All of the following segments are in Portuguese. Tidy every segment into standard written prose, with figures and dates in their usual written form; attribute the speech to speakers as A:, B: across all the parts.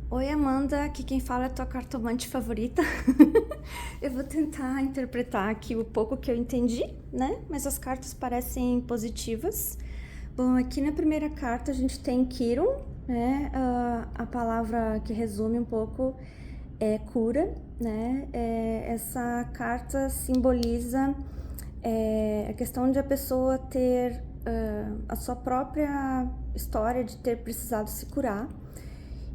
A: Oi, Amanda, aqui quem fala é a tua cartomante favorita. Eu vou tentar interpretar aqui o pouco que eu entendi, né? Mas as cartas parecem positivas. Bom, aqui na primeira carta a gente tem Kiron, né? A palavra que resume um pouco é cura, né? Essa carta simboliza a questão de a pessoa ter a sua própria história de ter precisado se curar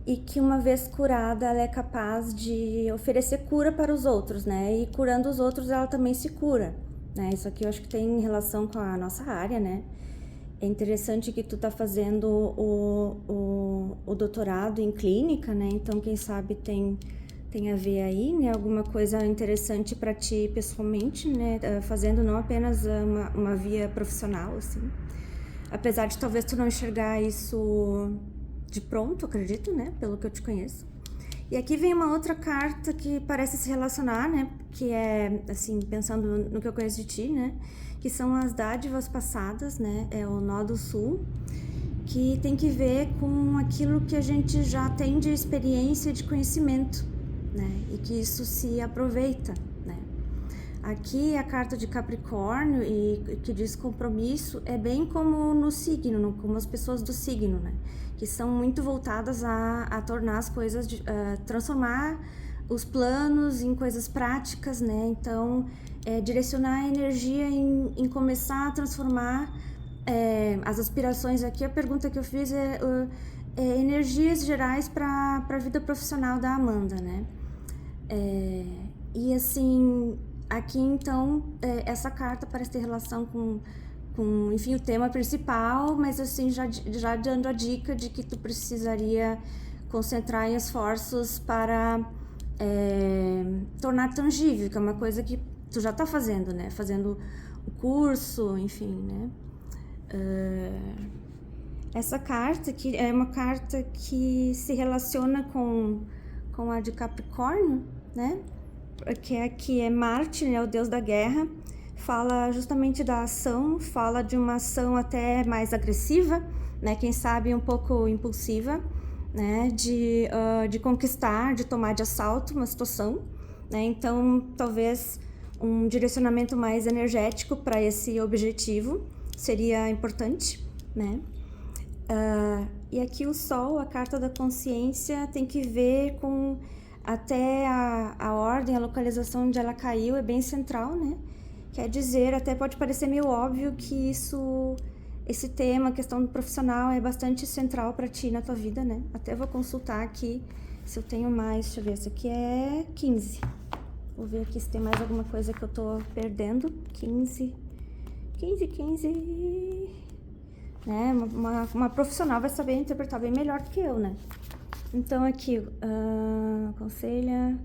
A: e que uma vez curada ela é capaz de oferecer cura para os outros, né? E curando os outros ela também se cura, né? Isso aqui eu acho que tem relação com a nossa área, né? É interessante que tu tá fazendo o doutorado em clínica, né? Então quem sabe tem a ver aí, né? Alguma coisa interessante para ti pessoalmente, né? Fazendo não apenas uma via profissional, assim. Apesar de talvez tu não enxergar isso de pronto, acredito, né? Pelo que eu te conheço. E aqui vem uma outra carta que parece se relacionar, né? Que é, assim, pensando no que eu conheço de ti, né? Que são as dádivas passadas, né? É o nó do sul, que tem que ver com aquilo que a gente já tem de experiência, de conhecimento, né? E que isso se aproveita, né? Aqui a carta de Capricórnio e que diz compromisso é bem como no signo, como as pessoas do signo, né? Que são muito voltadas a tornar as coisas, transformar os planos em coisas práticas, né? Então, direcionar a energia em começar a transformar as aspirações. Aqui a pergunta que eu fiz é energias gerais para a vida profissional da Amanda, né? E assim, aqui então, essa carta parece ter relação com, enfim, o tema principal, mas assim, já dando a dica de que tu precisaria concentrar em esforços para tornar tangível, que é uma coisa que tu já tá fazendo, né? Fazendo o curso, enfim, né? Essa carta que é uma carta que se relaciona com a de Capricórnio, né? Que aqui é Marte, né, o deus da guerra, fala justamente da ação, fala de uma ação até mais agressiva, né, quem sabe um pouco impulsiva, né, de conquistar, de tomar de assalto uma situação, né, então talvez um direcionamento mais energético para esse objetivo seria importante, né. E aqui o Sol, a carta da consciência, tem que ver com até a ordem, a localização onde ela caiu é bem central, né? Quer dizer, até pode parecer meio óbvio que esse tema, a questão do profissional, é bastante central para ti na tua vida, né? Até vou consultar aqui se eu tenho mais. Deixa eu ver, esse aqui é 15. Vou ver aqui se tem mais alguma coisa que eu tô perdendo. 15. Né? Uma profissional vai saber interpretar bem melhor do que eu, né? Então aqui, aconselha.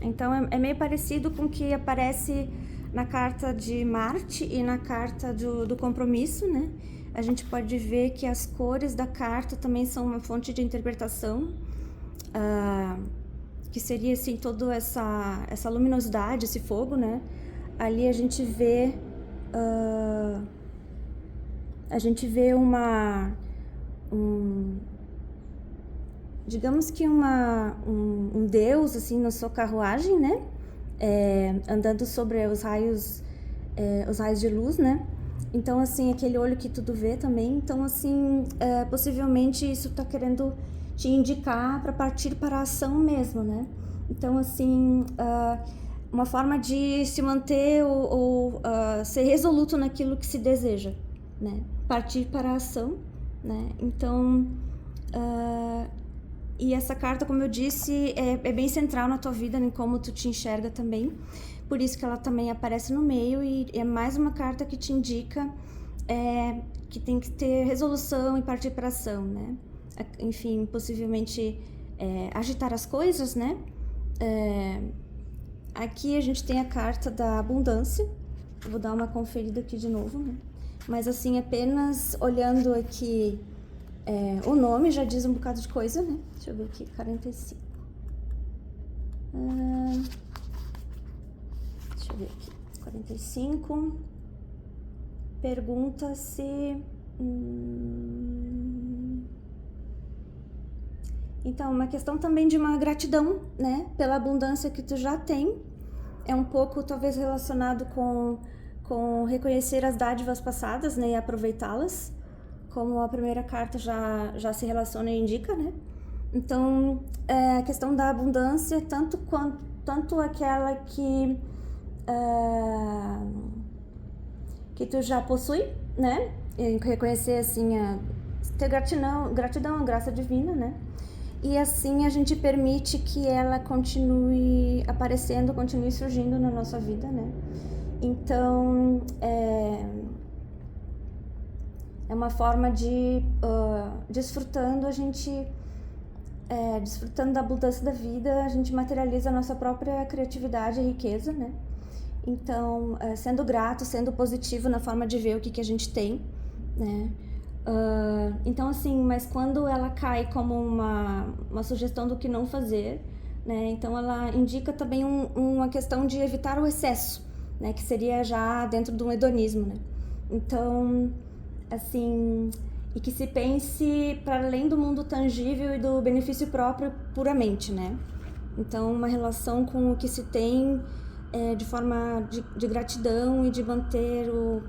A: Então é meio parecido com o que aparece na carta de Marte e na carta do compromisso, né? A gente pode ver que as cores da carta também são uma fonte de interpretação, que seria assim toda essa luminosidade, esse fogo, né? Ali a gente vê digamos que um deus assim na sua carruagem, né? Andando sobre os raios de luz, né? Então assim, aquele olho que tudo vê também. Então assim, possivelmente isso tá querendo te indicar para partir para a ação mesmo, né? Então assim, uma forma de se manter ou ser resoluto naquilo que se deseja, né? Partir para a ação, né? Então, e essa carta, como eu disse, é bem central na tua vida, em como tu te enxerga também. Por isso que ela também aparece no meio e é mais uma carta que te indica que tem que ter resolução e partir para ação, né? Enfim, possivelmente agitar as coisas, né? Aqui a gente tem a carta da abundância. Vou dar uma conferida aqui de novo, né? Mas assim, apenas olhando aqui o nome já diz um bocado de coisa, né? Deixa eu ver aqui, 45. Deixa eu ver aqui, 45. Pergunta se Então, uma questão também de uma gratidão, né, pela abundância que tu já tem. É um pouco, talvez, relacionado com reconhecer as dádivas passadas, né, e aproveitá-las, como a primeira carta já se relaciona e indica, né? Então, a questão da abundância, tanto aquela que tu já possui, né? E reconhecer, assim, ter gratidão, graça divina, né? E assim a gente permite que ela continue aparecendo, continue surgindo na nossa vida, né? Então, é uma forma de desfrutando da abundância da vida, a gente materializa a nossa própria criatividade e riqueza, né? Então, sendo grato, sendo positivo na forma de ver o que a gente tem, né? Então, assim, mas quando ela cai como uma sugestão do que não fazer, né? Então, ela indica também uma questão de evitar o excesso, né? Que seria já dentro de um hedonismo, né? Então, assim, e que se pense para além do mundo tangível e do benefício próprio puramente, né? Então, uma relação com o que se tem de forma de gratidão e de manter o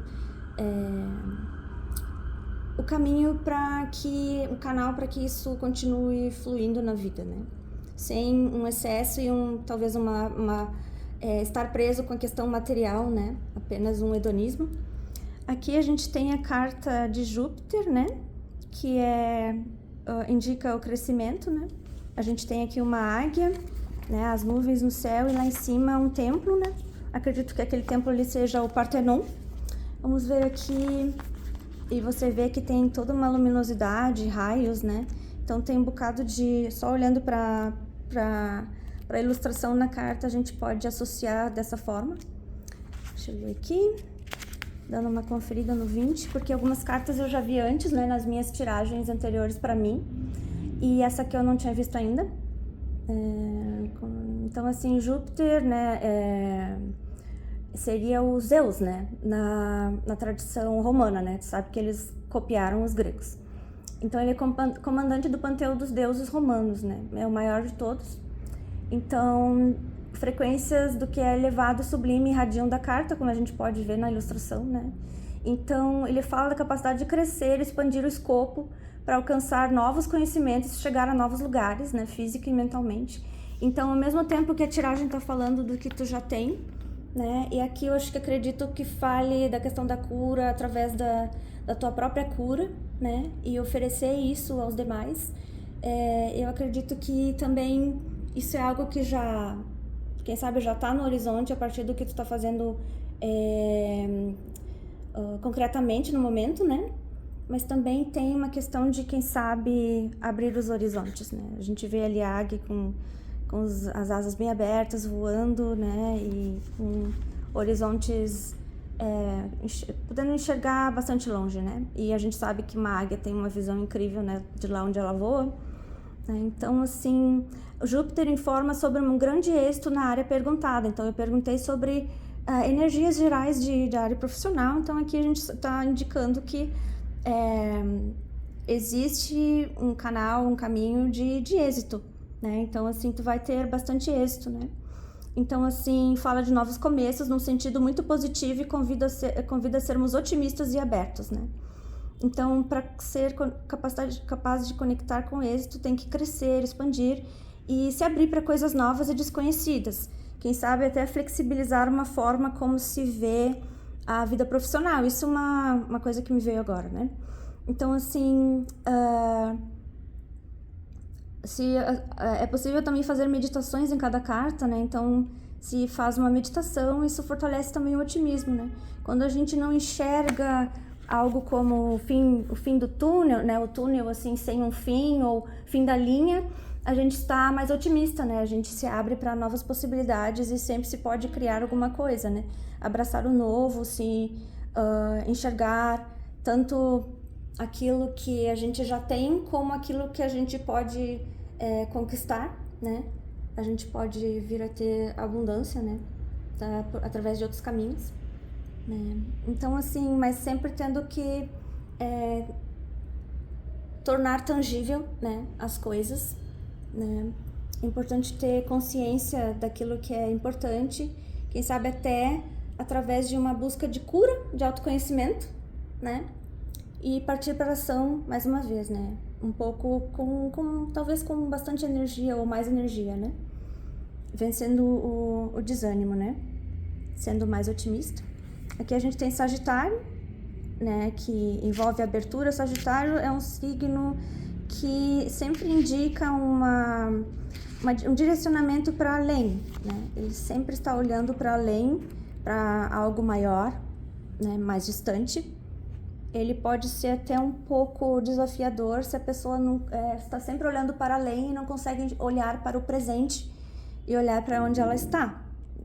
A: caminho o canal para que isso continue fluindo na vida, né? Sem um excesso e talvez estar preso com a questão material, né? Apenas um hedonismo. Aqui a gente tem a carta de Júpiter, né? Que indica o crescimento, né? A gente tem aqui uma águia, né? As nuvens no céu e lá em cima um templo, né? Acredito que aquele templo ali seja o Partenon. Vamos ver aqui, e você vê que tem toda uma luminosidade, raios, né? Então tem um bocado só olhando para a ilustração na carta, a gente pode associar dessa forma. Deixa eu ver aqui, dando uma conferida no 20, porque algumas cartas eu já vi antes, né? Nas minhas tiragens anteriores para mim. E essa aqui eu não tinha visto ainda. Então, assim, Júpiter, né? Seria o Zeus, né? Na tradição romana, né? Tu sabe que eles copiaram os gregos. Então, ele é comandante do panteão dos deuses romanos, né? É o maior de todos. Então, frequências do que é elevado, sublime irradiam da carta, como a gente pode ver na ilustração, né? Então, ele fala da capacidade de crescer, expandir o escopo para alcançar novos conhecimentos, chegar a novos lugares, né? Física e mentalmente. Então, ao mesmo tempo que a tiragem está falando do que tu já tem, né? E aqui eu acho que acredito que fale da questão da cura através da tua própria cura, né? E oferecer isso aos demais. Eu acredito que também isso é algo que quem sabe já está no horizonte a partir do que tu está fazendo concretamente no momento, né? Mas também tem uma questão de, quem sabe, abrir os horizontes, né? A gente vê ali a águia com as asas bem abertas, voando, né? E com horizontes podendo enxergar bastante longe, né? E a gente sabe que uma águia tem uma visão incrível, né? De lá onde ela voa. Né? Então, assim, Júpiter informa sobre um grande êxito na área perguntada. Então, eu perguntei sobre energias gerais de área profissional. Então, aqui a gente está indicando que existe um canal, um caminho de êxito, né? Então, assim, tu vai ter bastante êxito, né? Então, assim, fala de novos começos num sentido muito positivo e convida a sermos otimistas e abertos, né? Então, para ser capaz de conectar com êxito, tem que crescer, expandir e se abrir para coisas novas e desconhecidas. Quem sabe até flexibilizar uma forma como se vê a vida profissional. Isso é uma coisa que me veio agora, né? Então, assim, é possível também fazer meditações em cada carta, né? Então, se faz uma meditação, isso fortalece também o otimismo, né? Quando a gente não enxerga algo como o fim do túnel, né? O túnel, assim, sem um fim ou fim da linha, a gente está mais otimista, né? A gente se abre para novas possibilidades e sempre se pode criar alguma coisa, né? Abraçar o novo, enxergar tanto aquilo que a gente já tem como aquilo que a gente pode conquistar, né? A gente pode vir a ter abundância, né? Através de outros caminhos, né? Então, assim, mas sempre tendo que tornar tangível, né, as coisas, né? É importante ter consciência daquilo que é importante, quem sabe até através de uma busca de cura, de autoconhecimento, né? E partir para a ação mais uma vez, né? Um pouco talvez com bastante energia ou mais energia, né? Vencendo o desânimo, né? Sendo mais otimista. Aqui a gente tem Sagitário, né? Que envolve abertura. Sagitário é um signo que sempre indica um direcionamento para além, né? Ele sempre está olhando para além, para algo maior, né? Mais distante. Ele pode ser até um pouco desafiador se a pessoa não está sempre olhando para além e não consegue olhar para o presente e olhar para onde ela está,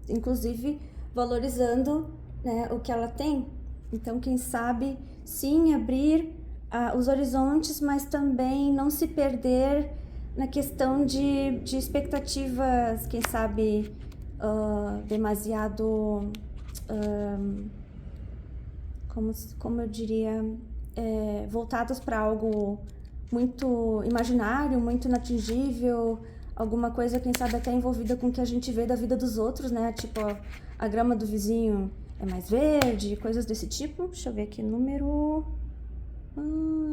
A: inclusive valorizando, né, o que ela tem. Então, quem sabe, sim, abrir os horizontes, mas também não se perder na questão de expectativas, quem sabe, demasiado... como eu diria, voltadas para algo muito imaginário, muito inatingível, alguma coisa, quem sabe, até envolvida com o que a gente vê da vida dos outros, né? Tipo, a grama do vizinho é mais verde, coisas desse tipo. Deixa eu ver aqui, número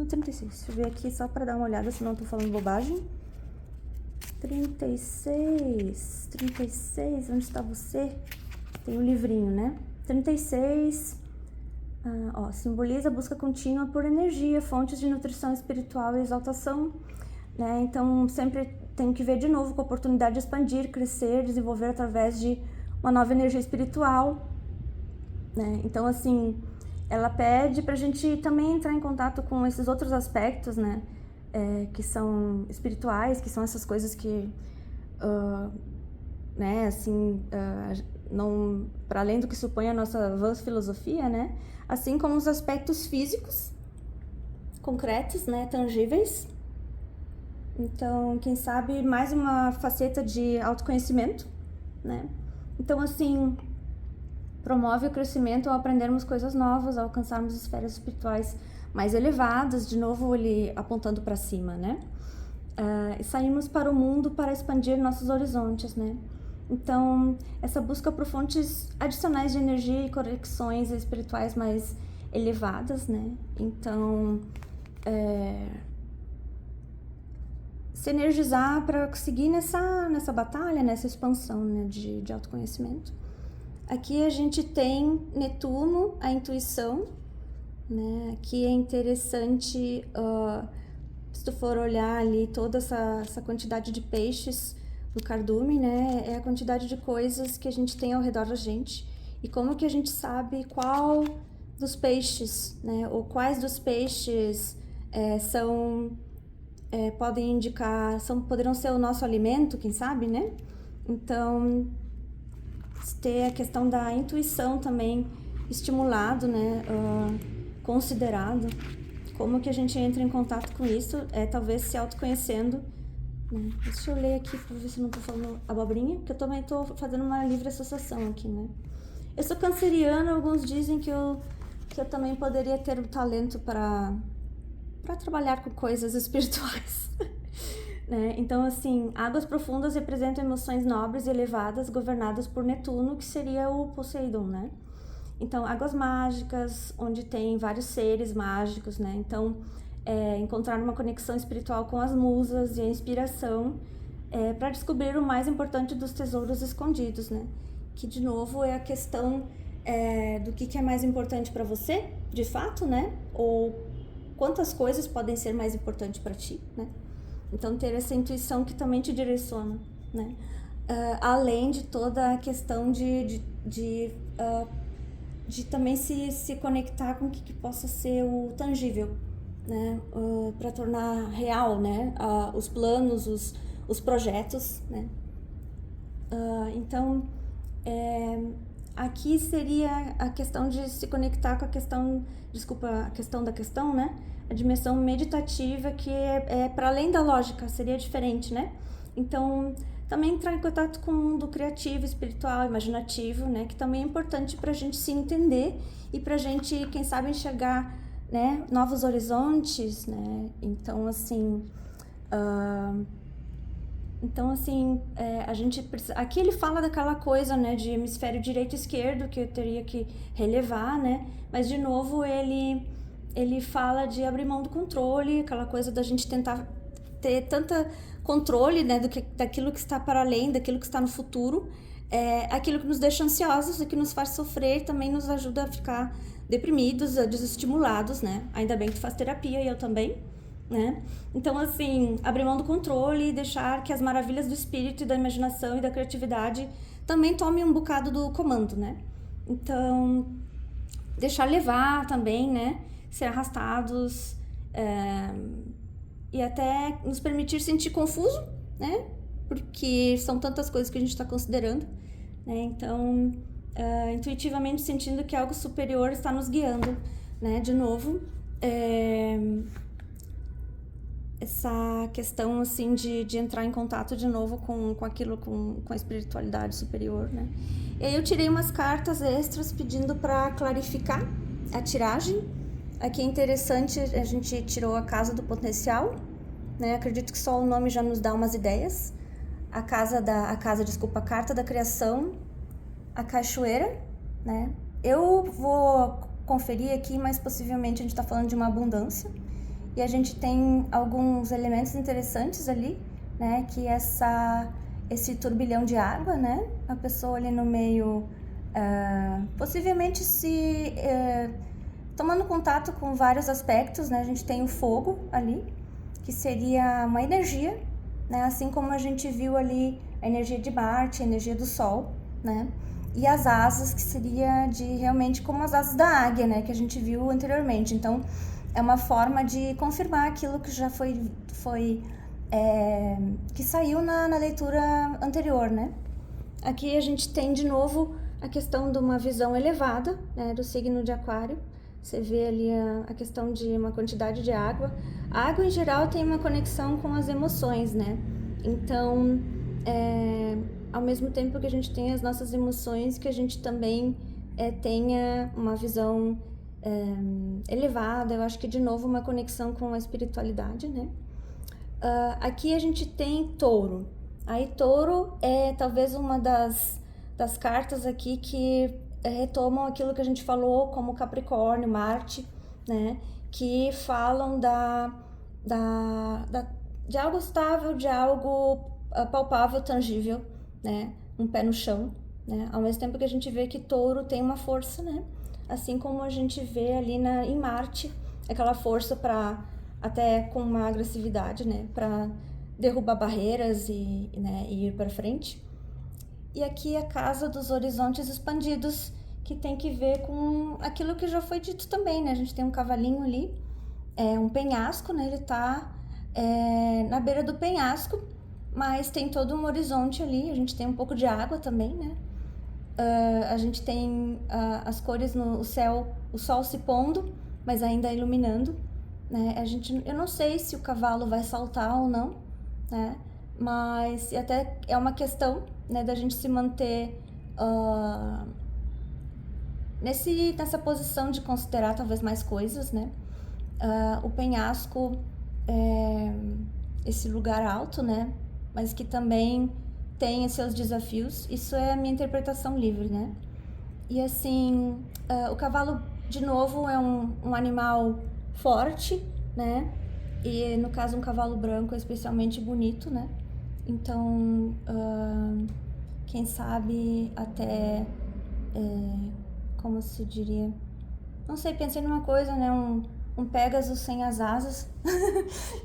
A: 36. Deixa eu ver aqui só para dar uma olhada, senão eu tô falando bobagem. 36, onde está você? Tem um livrinho, né? 36... simboliza a busca contínua por energia, fontes de nutrição espiritual e exaltação, né? Então, sempre tenho que ver de novo com a oportunidade de expandir, crescer, desenvolver através de uma nova energia espiritual, né? Então, assim, ela pede pra gente também entrar em contato com esses outros aspectos, né? Que são espirituais, que são essas coisas que, né, assim, não, para além do que supõe a nossa vã filosofia, né? Assim como os aspectos físicos, concretos, né, tangíveis. Então, quem sabe, mais uma faceta de autoconhecimento, né? Então, assim, promove o crescimento ao aprendermos coisas novas, ao alcançarmos esferas espirituais mais elevadas, de novo ele apontando para cima, né? E saímos para o mundo para expandir nossos horizontes, né? Então, essa busca por fontes adicionais de energia e conexões espirituais mais elevadas, né? Então, se energizar para seguir nessa batalha, nessa expansão, né, de autoconhecimento. Aqui a gente tem Netuno, a intuição, né? Aqui é interessante, se tu for olhar ali toda essa quantidade de peixes do cardume, né? É a quantidade de coisas que a gente tem ao redor da gente. E como que a gente sabe qual dos peixes, né? Ou quais dos peixes podem indicar, poderão ser o nosso alimento, quem sabe, né? Então, ter a questão da intuição também estimulado, né? Considerado. Como que a gente entra em contato com isso? Talvez se autoconhecendo. Deixa eu ler aqui pra ver se eu não tô falando abobrinha, porque eu também tô fazendo uma livre associação aqui, né? Eu sou canceriana, alguns dizem que eu também poderia ter o talento para trabalhar com coisas espirituais, né? Então, assim, águas profundas representam emoções nobres e elevadas governadas por Netuno, que seria o Poseidon, né? Então, águas mágicas, onde tem vários seres mágicos, né? Então, encontrar uma conexão espiritual com as musas e a inspiração para descobrir o mais importante dos tesouros escondidos, né? Que, de novo, é a questão do que é mais importante para você, de fato, né? Ou quantas coisas podem ser mais importantes para ti, né? Então, ter essa intuição que também te direciona, né? Além de toda a questão de também se conectar com o que possa ser o tangível, né? Para tornar real, né? Os planos, os projetos, né? Então, aqui seria a questão de se conectar com a questão da questão, né? A dimensão meditativa, que é para além da lógica, seria diferente, né? Então, também entrar em contato com o mundo criativo, espiritual, imaginativo, né? Que também é importante para a gente se entender e para a gente, quem sabe, enxergar, né, novos horizontes, né? Então, assim, Então, assim, a gente precisa... Aqui ele fala daquela coisa, né, de hemisfério direito e esquerdo, que eu teria que relevar, né? Mas, de novo, ele fala de abrir mão do controle, aquela coisa da gente tentar ter tanta controle, né, daquilo que está para além, daquilo que está no futuro, aquilo que nos deixa ansiosos, que nos faz sofrer, também nos ajuda a ficar deprimidos, desestimulados, né? Ainda bem que tu faz terapia e eu também, né? Então, assim, abrir mão do controle e deixar que as maravilhas do espírito e da imaginação e da criatividade também tomem um bocado do comando, né? Então, deixar levar também, né? Ser arrastados, e até nos permitir sentir confuso, né? Porque são tantas coisas que a gente está considerando, né? Então, intuitivamente sentindo que algo superior está nos guiando, né? De novo, essa questão, assim, de entrar em contato de novo com aquilo, com a espiritualidade superior, né? E aí eu tirei umas cartas extras pedindo para clarificar a tiragem. Aqui é interessante, a gente tirou a casa do potencial, né? Acredito que só o nome já nos dá umas ideias. A carta da criação, a cachoeira, né? Eu vou conferir aqui, mas possivelmente a gente está falando de uma abundância. E a gente tem alguns elementos interessantes ali, né? Que esse turbilhão de água, né? A pessoa ali no meio, possivelmente tomando contato com vários aspectos, né? A gente tem o fogo ali, que seria uma energia, né? Assim como a gente viu ali a energia de Marte, a energia do Sol, né? E as asas, que seria realmente como as asas da águia, né? Que a gente viu anteriormente. Então, é uma forma de confirmar aquilo que já que saiu na leitura anterior, né? Aqui a gente tem de novo a questão de uma visão elevada, né, do signo de Aquário. Você vê ali a questão de uma quantidade de água. A água, em geral, tem uma conexão com as emoções, né? Então, ao mesmo tempo que a gente tem as nossas emoções, que a gente também tenha uma visão elevada. Eu acho que, de novo, uma conexão com a espiritualidade, né? Aqui a gente tem Touro. Aí Touro é talvez uma das cartas aqui que retomam aquilo que a gente falou, como Capricórnio, Marte, né? Que falam de algo estável, de algo palpável, tangível, né? Um pé no chão, né? Ao mesmo tempo que a gente vê que Touro tem uma força, né? Assim como a gente vê ali em Marte, aquela força para, até com uma agressividade, né? Para derrubar barreiras e ir para frente. E aqui a casa dos horizontes expandidos, que tem que ver com aquilo que já foi dito também, né? A gente tem um cavalinho ali, um penhasco, né? Ele tá na beira do penhasco, mas tem todo um horizonte ali. A gente tem um pouco de água também, né? A gente tem as cores no céu, o sol se pondo, mas ainda iluminando, né? Eu não sei se o cavalo vai saltar ou não, né? Mas até é uma questão, né, da gente se manter nessa posição de considerar talvez mais coisas, né? O penhasco é esse lugar alto, né? Mas que também tem os seus desafios. Isso é a minha interpretação livre, né? E assim, o cavalo, de novo, é um animal forte, né? E no caso um cavalo branco é especialmente bonito, né? Então, quem sabe até, como se diria? Não sei, pensei numa coisa, né? Um Pégasus sem as asas,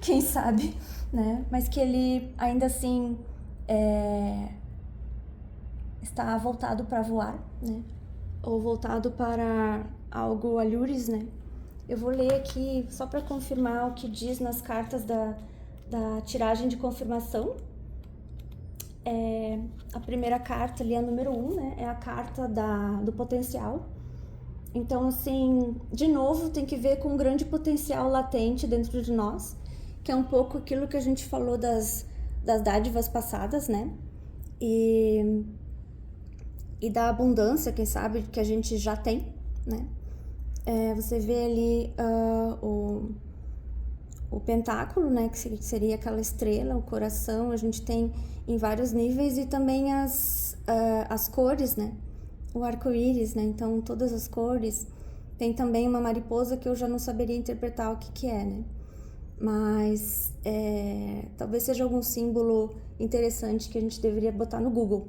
A: quem sabe, né? Mas que ele ainda assim está voltado para voar, né? Ou voltado para algo alhures, né? Eu vou ler aqui só para confirmar o que diz nas cartas da tiragem de confirmação. A primeira carta ali é a número 1, né? É a carta do potencial. Então, assim, de novo, tem que ver com um grande potencial latente dentro de nós, que é um pouco aquilo que a gente falou das dádivas passadas, né? E da abundância, quem sabe, que a gente já tem, né? Você vê ali o pentáculo, né, que seria aquela estrela, o coração, a gente tem em vários níveis, e também as cores, né, o arco-íris, né, então todas as cores. Tem também uma mariposa que eu já não saberia interpretar o que é, né, mas talvez seja algum símbolo interessante que a gente deveria botar no Google.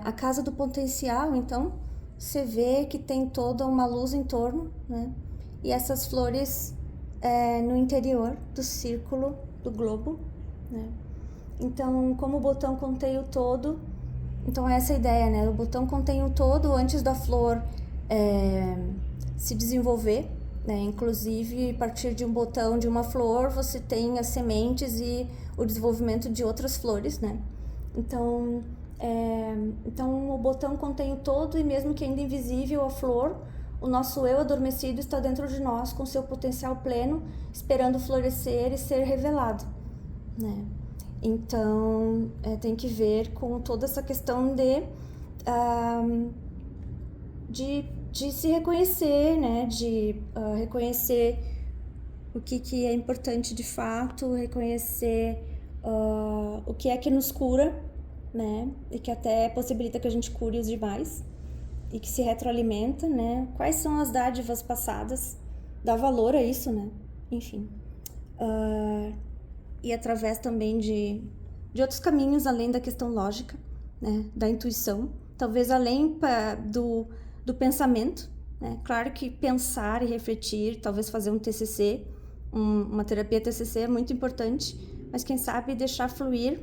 A: A casa do potencial, então, você vê que tem toda uma luz em torno, né, e essas flores no interior do círculo do globo, né? Então, como o botão contém o todo, então essa é a ideia, né? O botão contém o todo antes da flor se desenvolver, né? Inclusive, a partir de um botão de uma flor, você tem as sementes e o desenvolvimento de outras flores, né? Então, o botão contém o todo, e mesmo que ainda invisível a flor, o nosso eu adormecido está dentro de nós com seu potencial pleno, esperando florescer e ser revelado, né? Então, tem que ver com toda essa questão de se reconhecer, né? De reconhecer o que é importante de fato, reconhecer o que é que nos cura, né? E que até possibilita que a gente cure os demais, e que se retroalimenta, né? Quais são as dádivas passadas, dá valor a isso, né? Enfim. E através também de outros caminhos, além da questão lógica, né? Da intuição, talvez além do pensamento, né? Claro que pensar e refletir, talvez fazer um TCC, uma terapia TCC é muito importante, mas quem sabe deixar fluir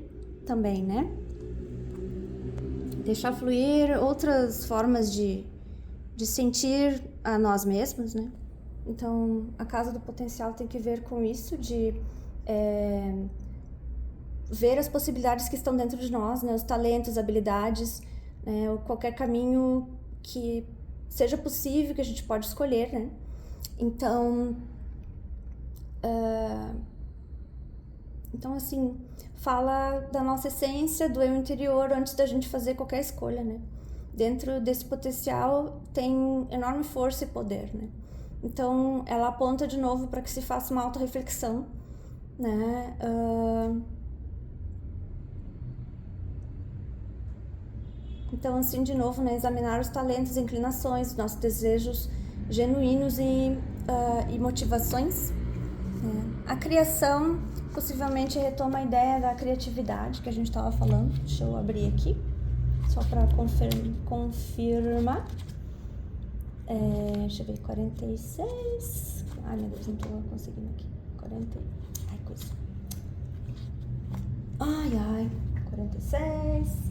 A: também, né? Deixar fluir outras formas de sentir a nós mesmos, né? Então, a casa do potencial tem que ver com isso, de ver as possibilidades que estão dentro de nós, né? Os talentos, habilidades, né? Qualquer caminho que seja possível, que a gente pode escolher, né? Então, assim, fala da nossa essência, do eu interior, antes da gente fazer qualquer escolha, né? Dentro desse potencial tem enorme força e poder, né? Então, ela aponta de novo para que se faça uma autorreflexão, né? Então, assim, de novo, né? Examinar os talentos, inclinações, nossos desejos genuínos e motivações. A criação possivelmente retoma a ideia da criatividade que a gente estava falando. Deixa eu abrir aqui, só para confirmar. Deixa eu ver, 46. Ai, meu Deus, não tô conseguindo aqui. 40. Ai, coisa. Ai. 46.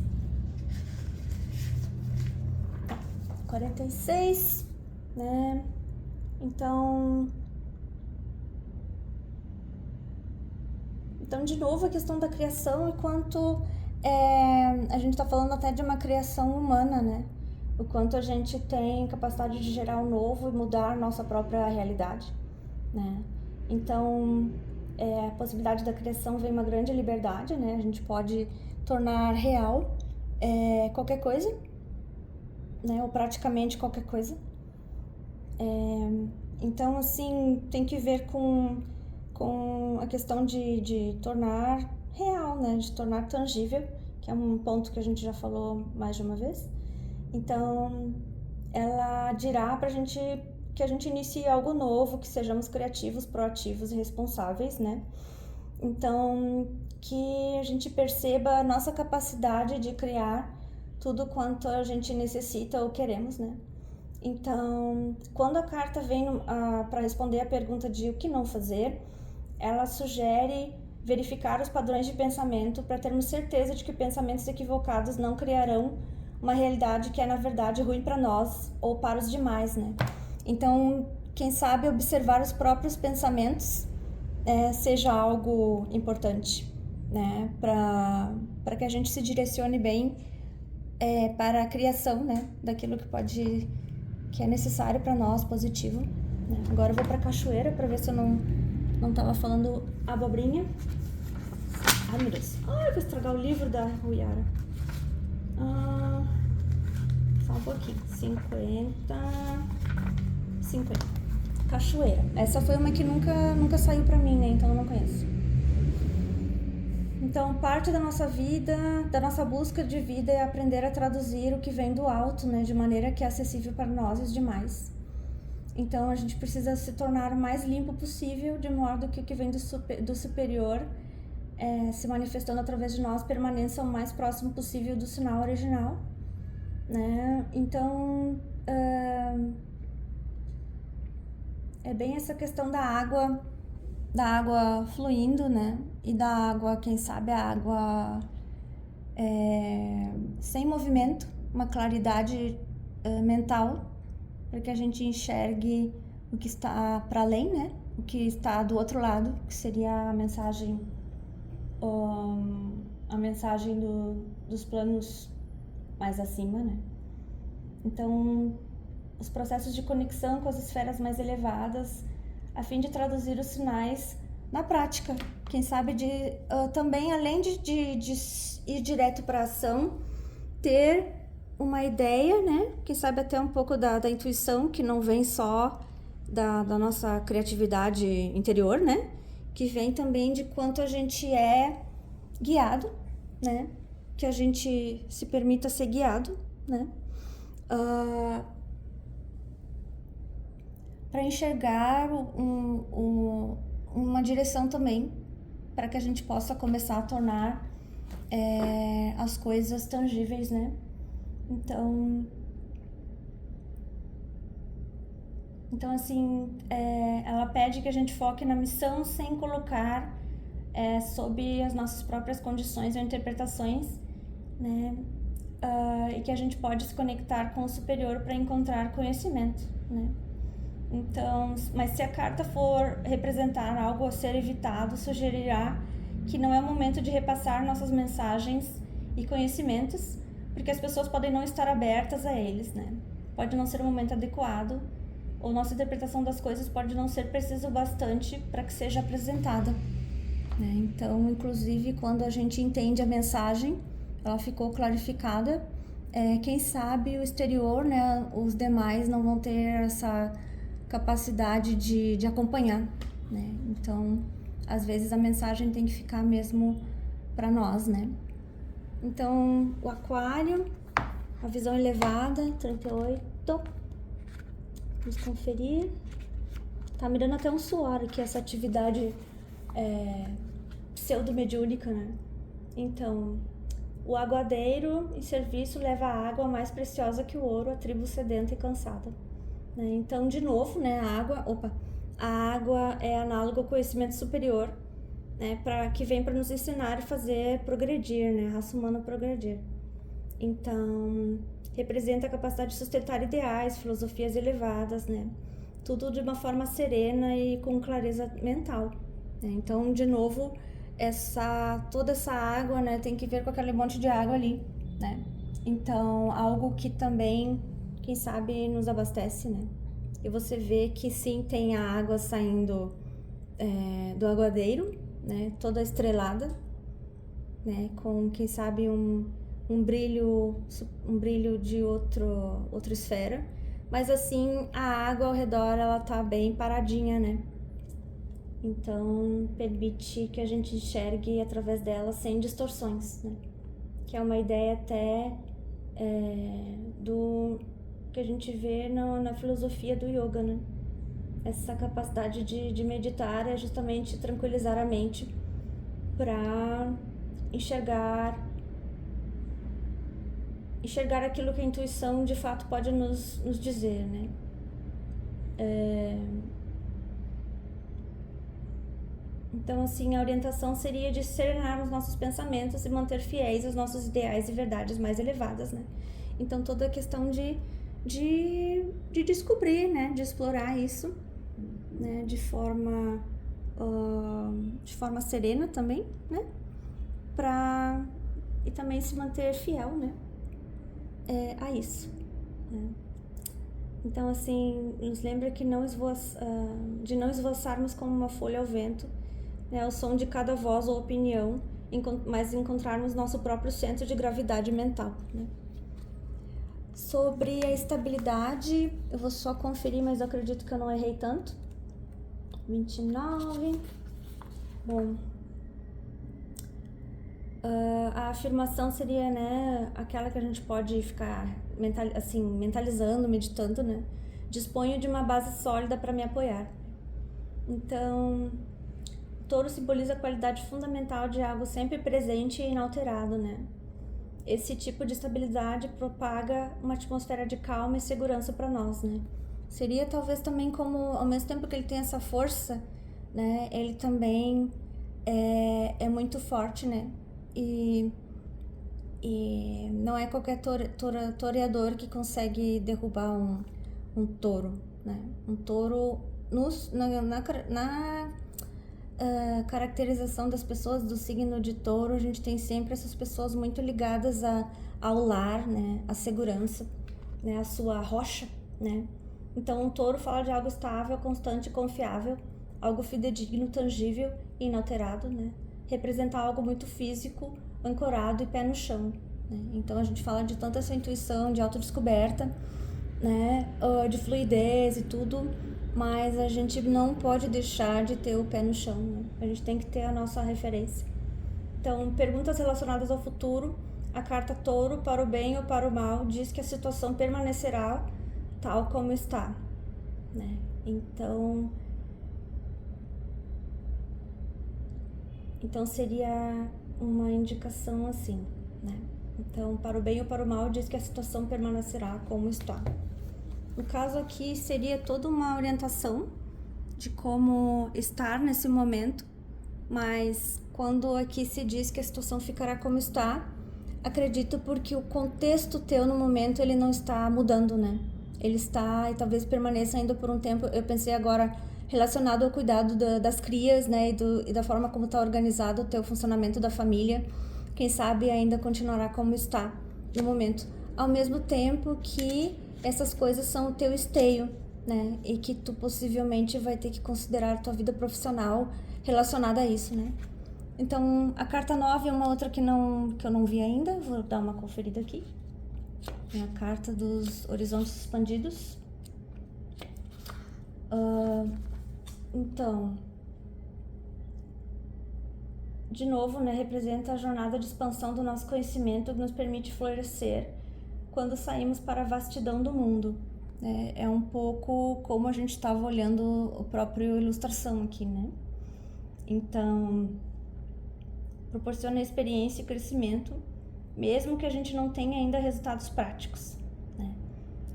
A: 46, né? Então, de novo, a questão da criação, enquanto a gente está falando até de uma criação humana, né? O quanto a gente tem capacidade de gerar um novo e mudar a nossa própria realidade, né? Então, a possibilidade da criação vem uma grande liberdade, né? A gente pode tornar real qualquer coisa, né? Ou praticamente qualquer coisa. Então, assim, tem que ver com a questão de tornar real, né? De tornar tangível, que é um ponto que a gente já falou mais de uma vez. Então, ela dirá pra gente que a gente inicie algo novo, que sejamos criativos, proativos e responsáveis, né? Então, que a gente perceba a nossa capacidade de criar tudo quanto a gente necessita ou queremos, né? Então, quando a carta vem para responder a pergunta de o que não fazer, ela sugere verificar os padrões de pensamento para termos certeza de que pensamentos equivocados não criarão uma realidade que é, na verdade, ruim para nós ou para os demais, né? Então, quem sabe observar os próprios pensamentos seja algo importante, né? Para que a gente se direcione bem para a criação, né? Daquilo que é necessário para nós, positivo, né? Agora eu vou para a cachoeira para ver se eu não tava falando abobrinha. Ai, meu Deus. Ai, vou estragar o livro da Ruiara. Só um pouquinho. 50. Cachoeira. Essa foi uma que nunca saiu pra mim, né? Então eu não conheço. Então, parte da nossa vida, da nossa busca de vida é aprender a traduzir o que vem do alto, né? De maneira que é acessível para nós e os demais. Então, a gente precisa se tornar o mais limpo possível, de modo que o que vem do superior, se manifestando através de nós, permaneça o mais próximo possível do sinal original, né? Então, é bem essa questão da água fluindo, né? E da água, quem sabe a água sem movimento, uma claridade mental, para que a gente enxergue o que está para além, né? O que está do outro lado, que seria a mensagem dos planos mais acima, né? Então, os processos de conexão com as esferas mais elevadas, a fim de traduzir os sinais na prática. Quem sabe também, além de ir direto para a ação, ter uma ideia, né? Quem sabe até um pouco da intuição, que não vem só da nossa criatividade interior, né? Que vem também de quanto a gente é guiado, né? Que a gente se permita ser guiado, né? Para enxergar uma direção também, para que a gente possa começar a tornar as coisas tangíveis, né? Então assim, ela pede que a gente foque na missão sem colocar sob as nossas próprias condições ou interpretações, né? E que a gente pode se conectar com o superior para encontrar conhecimento, né? Então, mas se a carta for representar algo a ser evitado, sugerirá que não é o momento de repassar nossas mensagens e conhecimentos, porque as pessoas podem não estar abertas a eles, né? Pode não ser o momento adequado, ou nossa interpretação das coisas pode não ser precisa o bastante para que seja apresentada, né? Então, inclusive, quando a gente entende a mensagem, ela ficou clarificada, quem sabe o exterior, né, os demais não vão ter essa capacidade de acompanhar, né? Então, às vezes a mensagem tem que ficar mesmo para nós, né? Então, o aquário, a visão elevada, 38. Vamos conferir. Tá me dando até um suor aqui, essa atividade pseudo-mediúnica, né? Então, o aguadeiro em serviço leva a água mais preciosa que o ouro, a tribo sedenta e cansada. Né? Então, de novo, né, a água é análogo ao conhecimento superior, né, que vem para nos ensinar e fazer progredir, né, a raça humana progredir. Então, representa a capacidade de sustentar ideais, filosofias elevadas, né, tudo de uma forma serena e com clareza mental. Né? Então, de novo, toda essa água, né, tem que ver com aquele monte de água ali, né? Então, algo que também, quem sabe, nos abastece, né? E você vê que sim, tem a água saindo do aguadeiro, né? Toda estrelada, né? Com, quem sabe, um brilho de outra esfera. Mas assim, a água ao redor, ela tá bem paradinha, né? Então, permite que a gente enxergue através dela sem distorções, né? Que é uma ideia até do que a gente vê na filosofia do yoga, né? Essa capacidade de meditar é justamente tranquilizar a mente para enxergar aquilo que a intuição de fato pode nos dizer, né? Então, assim, a orientação seria de serenar os nossos pensamentos e manter fiéis aos nossos ideais e verdades mais elevadas, né? Então, toda a questão de descobrir, né? De explorar isso, né? De forma serena também, né? E também se manter fiel, né? A isso, né? Então, assim, nos lembra que de não esvoaçarmos como uma folha ao vento, né, o som de cada voz ou opinião, mas encontrarmos nosso próprio centro de gravidade mental, né? Sobre a estabilidade, eu vou só conferir, mas eu acredito que eu não errei tanto. 29. Bom, a afirmação seria, né, aquela que a gente pode ficar mentalizando, meditando, né? Disponho de uma base sólida para me apoiar. Então, touro simboliza a qualidade fundamental de algo sempre presente e inalterado, né? Esse tipo de estabilidade propaga uma atmosfera de calma e segurança para nós, né? Seria talvez também como, ao mesmo tempo que ele tem essa força, né? Ele também é muito forte, né? E não é qualquer toreador que consegue derrubar um touro, né? Um touro, na caracterização das pessoas do signo de touro, a gente tem sempre essas pessoas muito ligadas ao lar, né? A segurança, né? A sua rocha, né? Então, um touro fala de algo estável, constante, confiável, algo fidedigno, tangível e inalterado, né? Representa algo muito físico, ancorado e pé no chão, né? Então, a gente fala de tanta essa intuição, de autodescoberta, né? De fluidez e tudo, mas a gente não pode deixar de ter o pé no chão, né? A gente tem que ter a nossa referência. Então, perguntas relacionadas ao futuro. A carta Touro, para o bem ou para o mal, diz que a situação permanecerá tal como está, né? Então seria uma indicação assim, né? Então, para o bem ou para o mal, diz que a situação permanecerá como está. No caso aqui, seria toda uma orientação de como estar nesse momento, mas quando aqui se diz que a situação ficará como está, acredito porque o contexto teu no momento, ele não está mudando, né? Ele está e talvez permaneça ainda por um tempo. Eu pensei agora relacionado ao cuidado das crias, né? E da forma como está organizado o teu funcionamento da família. Quem sabe ainda continuará como está no momento. Ao mesmo tempo que essas coisas são o teu esteio, né? E que tu possivelmente vai ter que considerar a tua vida profissional relacionada a isso, né? Então, a carta 9 é uma outra que eu não vi ainda, vou dar uma conferida aqui. É a carta dos horizontes expandidos. Então, de novo, né, representa a jornada de expansão do nosso conhecimento que nos permite florescer quando saímos para a vastidão do mundo. É um pouco como a gente estava olhando o próprio ilustração aqui, né? Então, proporciona experiência e crescimento, mesmo que a gente não tenha ainda resultados práticos, né?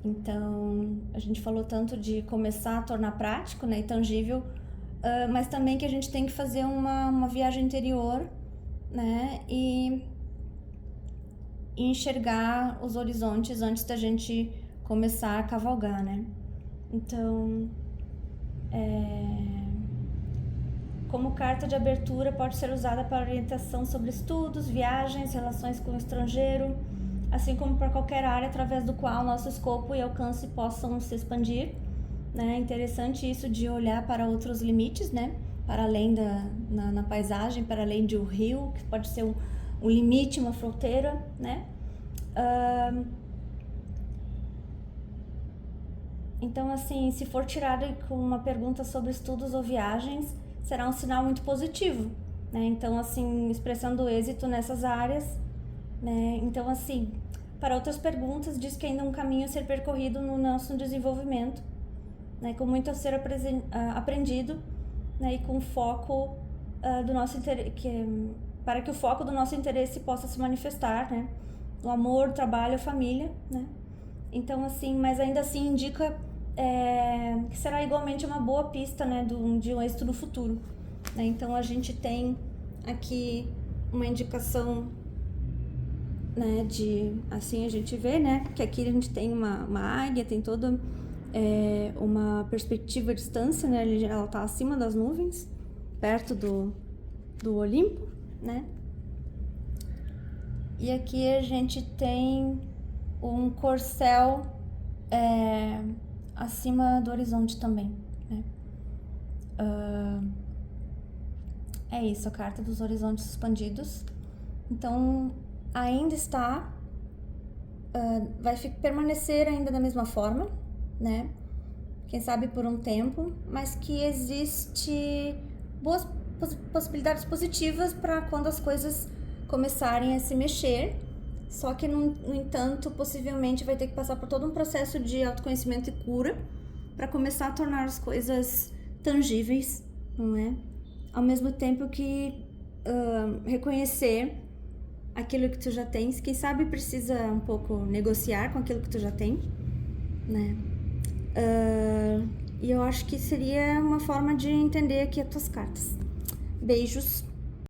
A: Então, a gente falou tanto de começar a tornar prático, né, e tangível, mas também que a gente tem que fazer uma viagem interior, né, e enxergar os horizontes antes da gente começar a cavalgar, né? Então, como carta de abertura, pode ser usada para orientação sobre estudos, viagens, relações com o estrangeiro, assim como para qualquer área através do qual nosso escopo e alcance possam se expandir, né? Interessante isso de olhar para outros limites, né? Para além na paisagem, para além de um rio, que pode ser um limite, uma fronteira, né? Então, assim, se for tirado com uma pergunta sobre estudos ou viagens, será um sinal muito positivo, né? Então, assim, expressando êxito nessas áreas, né? Então, assim, para outras perguntas, diz que ainda há um caminho a ser percorrido no nosso desenvolvimento, né? Com muito a ser aprendido, né? E com foco do nosso interesse, para que o foco do nosso interesse possa se manifestar, né? O amor, o trabalho, a família, né? Então, assim, mas ainda assim indica que será igualmente uma boa pista, né, de um êxito no futuro, né? Então, a gente tem aqui uma indicação, né, assim a gente vê, né, que aqui a gente tem uma águia, tem toda uma perspectiva de distância, né, ela tá acima das nuvens, perto do Olimpo, né? E aqui a gente tem um corcel acima do horizonte também, né? É isso, a carta dos horizontes expandidos. Então, ainda está vai permanecer ainda da mesma forma, né? Quem sabe por um tempo, mas que existe boas possibilidades positivas para quando as coisas começarem a se mexer, só que, no entanto, possivelmente vai ter que passar por todo um processo de autoconhecimento e cura para começar a tornar as coisas tangíveis, não é? Ao mesmo tempo que reconhecer aquilo que tu já tens, quem sabe precisa um pouco negociar com aquilo que tu já tem, né? E eu acho que seria uma forma de entender aqui as tuas cartas. Beijos!